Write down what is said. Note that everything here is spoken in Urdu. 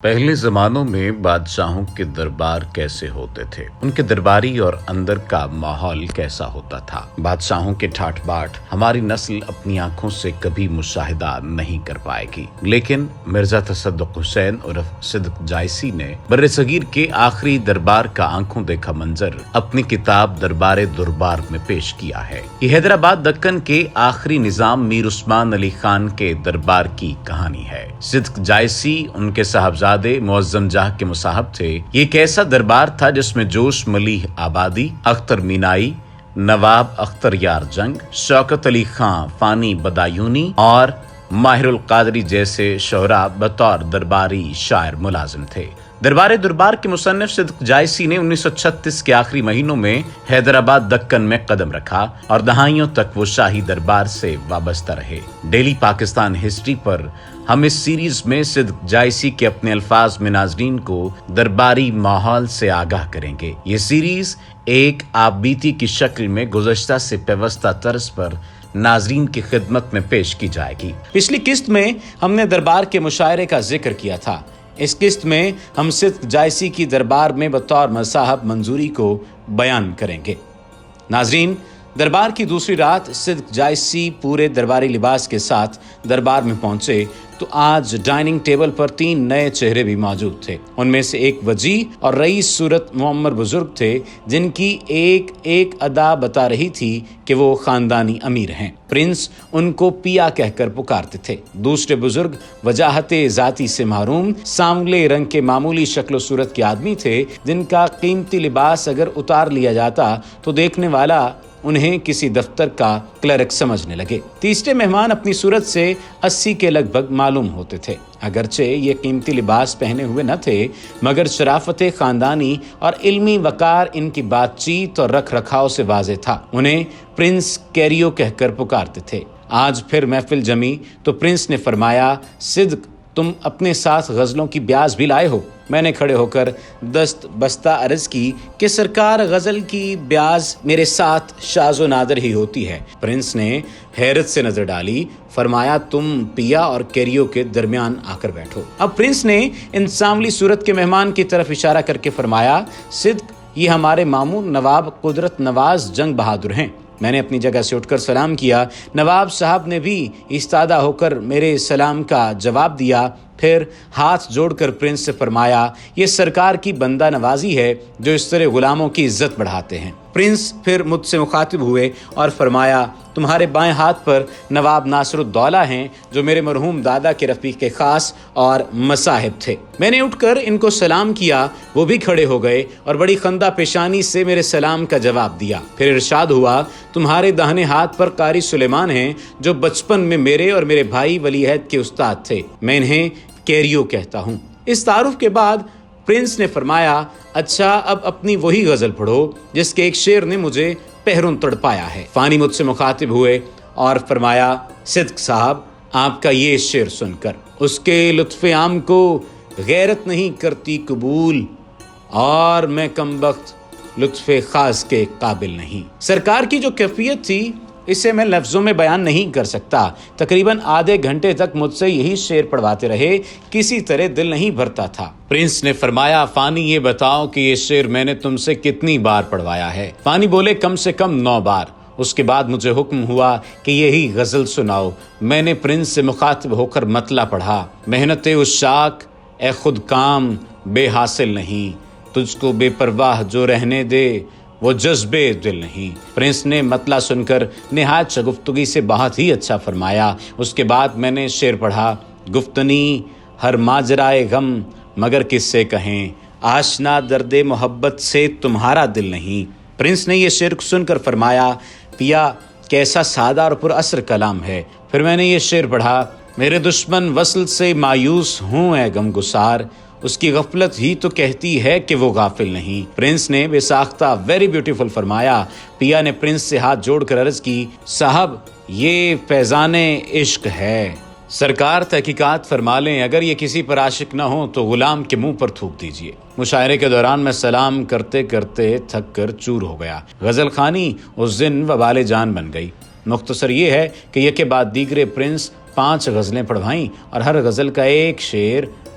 پہلے زمانوں میں بادشاہوں کے دربار کیسے ہوتے تھے، ان کے درباری اور اندر کا ماحول کیسا ہوتا تھا۔ بادشاہوں کے ٹھاٹ باٹ ہماری نسل اپنی آنکھوں سے کبھی مشاہدہ نہیں کر پائے گی، لیکن مرزا تصدق حسین عرف صدق جائسی نے برصغیر کے آخری دربار کا آنکھوں دیکھا منظر اپنی کتاب دربار دربار میں پیش کیا ہے۔ یہ حیدرآباد دکن کے آخری نظام میر عثمان علی خان کے دربار کی کہانی ہے۔ صدق جائسی ان کے صاحبزادے معظم جاہ کے مصاحب تھے۔ یہ ایک ایسا دربار تھا جس میں جوش ملیح آبادی، اختر مینائی، نواب اختر یار جنگ، شوکت علی خان فانی بدایونی اور ماہر القادری جیسے شعراء بطور درباری شاعر ملازم تھے۔ دربار دربار کے مصنف صدق جائسی نے 1936 کے آخری مہینوں میں حیدرآباد دکن میں قدم رکھا اور دہائیوں تک وہ شاہی دربار سے وابستہ رہے۔ ڈیلی پاکستان ہسٹری پر ہم اس سیریز میں صدق جائسی کے اپنے الفاظ میں ناظرین کو درباری ماحول سے آگاہ کریں گے۔ یہ سیریز ایک آپ بیتی کی شکل میں گزشتہ سے پیوستہ طرز پر ناظرین کی خدمت میں پیش کی جائے گی۔ پچھلی قسط میں ہم نے دربار کے مشاعرے کا ذکر کیا تھا۔ اس قسط میں ہم صدق جائسی کی دربار میں بطور مصاحب منظوری کو بیان کریں گے۔ ناظرین، دربار کی دوسری رات صدق جائسی پورے درباری لباس کے ساتھ دربار میں پہنچے تو آج ڈائننگ ٹیبل پر 3 نئے چہرے بھی موجود تھے۔ ان میں سے ایک وجیح اور رئیس صورت معمر بزرگ تھے جن کی ایک ایک ادا بتا رہی تھی کہ وہ خاندانی امیر ہیں۔ پرنس ان کو پیا کہہ کر پکارتے تھے۔ دوسرے بزرگ وجاہت ذاتی سے محروم سانولے رنگ کے معمولی شکل و صورت کے آدمی تھے جن کا قیمتی لباس اگر اتار لیا جاتا تو دیکھنے والا انہیں کسی دفتر کا کلرک سمجھنے لگے۔ تیسرے مہمان اپنی صورت سے 80 کے لگ بھگ معلوم ہوتے تھے۔ اگرچہ یہ قیمتی لباس پہنے ہوئے نہ تھے مگر شرافت خاندانی اور علمی وقار ان کی بات چیت اور رکھ رکھاؤ سے واضح تھا۔ انہیں پرنس کیریو کہہ کر پکارتے تھے۔ آج پھر محفل جمی تو پرنس نے فرمایا، صدق تم اپنے ساتھ غزلوں کی بیاز بھی لائے ہو؟ میں نے کھڑے ہو کر دست بستہ عرض کی کہ سرکار غزل کی بیاز میرے ساتھ شاز و نادر ہی ہوتی ہے۔ پرنس نے حیرت سے نظر ڈالی، فرمایا تم پیا اور کیریو کے درمیان آ کر بیٹھو۔ اب پرنس نے ان سانولی صورت کے مہمان کی طرف اشارہ کر کے فرمایا، صدق یہ ہمارے ماموں نواب قدرت نواز جنگ بہادر ہیں۔ میں نے اپنی جگہ سے اٹھ کر سلام کیا۔ نواب صاحب نے بھی ایستادہ ہو کر میرے سلام کا جواب دیا، پھر ہاتھ جوڑ کر پرنس سے فرمایا، یہ سرکار کی بندہ نوازی ہے جو اس طرح غلاموں کی عزت بڑھاتے ہیں۔ پرنس پھر مجھ سے مخاطب ہوئے اور فرمایا، تمہارے بائیں ہاتھ پر نواب ناصر الدولہ ہیں جو میرے مرحوم دادا کے رفیق خاص اور مصاحب تھے۔ میں نے اٹھ کر ان کو سلام کیا، وہ بھی کھڑے ہو گئے اور بڑی خندہ پیشانی سے میرے سلام کا جواب دیا۔ پھر ارشاد ہوا، تمہارے داہنے ہاتھ پر قاری سلیمان ہیں جو بچپن میں میرے اور میرے بھائی ولی عہد کے استاد تھے۔ میں انہیں کیریو کہتا ہوں۔ اس تعارف کے بعد پرنس نے فرمایا، اچھا اب اپنی وہی غزل پڑھو جس کے ایک شعر نے مجھے پہروں تڑپایا ہے۔ فانی مجھ سے مخاطب ہوئے اور فرمایا، صدق صاحب آپ کا یہ شعر سن کر اس کے لطف عام کو غیرت نہیں کرتی قبول اور میں کمبخت لطف خاص کے قابل نہیں۔ سرکار کی جو کیفیت تھی اسے میں لفظوں میں بیان نہیں کر سکتا۔ تقریباً آدھے گھنٹے تک مجھ سے یہی شعر پڑھواتے رہے، کسی طرح دل نہیں بھرتا تھا۔ پرنس نے فرمایا، فانی یہ بتاؤ کہ یہ شعر میں نے تم سے کتنی بار پڑھوایا ہے؟ فانی بولے، کم سے کم 9 بار۔ اس کے بعد مجھے حکم ہوا کہ یہی غزل سناؤ۔ میں نے پرنس سے مخاطب ہو کر مطلع پڑھا، محنت عشاق اے خود کام بے حاصل نہیں، تجھ کو بے پرواہ جو رہنے دے وہ جذبے دل نہیں۔ پرنس نے مطلع سن کر نہایت شگفتگی سے بہت ہی اچھا فرمایا۔ اس کے بعد میں نے شعر پڑھا، گفتنی ہر ماجرائے غم مگر کس سے کہیں، آشنا درد محبت سے تمہارا دل نہیں۔ پرنس نے یہ شعر سن کر فرمایا، پیا کیسا سادہ اور پر اثر کلام ہے۔ پھر میں نے یہ شعر پڑھا، میرے دشمن وصل سے مایوس ہوں اے غم گسار، اس کی غفلت ہی تو کہتی ہے کہ وہ غافل نہیں۔ پرنس نے بے ساختہ ویری بیوٹیفل فرمایا۔ پیا نے پرنس سے ہاتھ جوڑ کر عرض کی، صاحب یہ فیضان عشق ہے۔ سرکار تحقیقات فرما لیں، اگر یہ کسی پر عاشق نہ ہو تو غلام کے منہ پر تھوک دیجیے۔ مشاعرے کے دوران میں سلام کرتے کرتے تھک کر چور ہو گیا۔ غزل خوانی اس دن وبال جان بن گئی۔ مختصر یہ ہے کہ یکے بعد دیگرے پرنس 5 غزلیں پڑھوائیں اور ہر غزل کا ایک شعر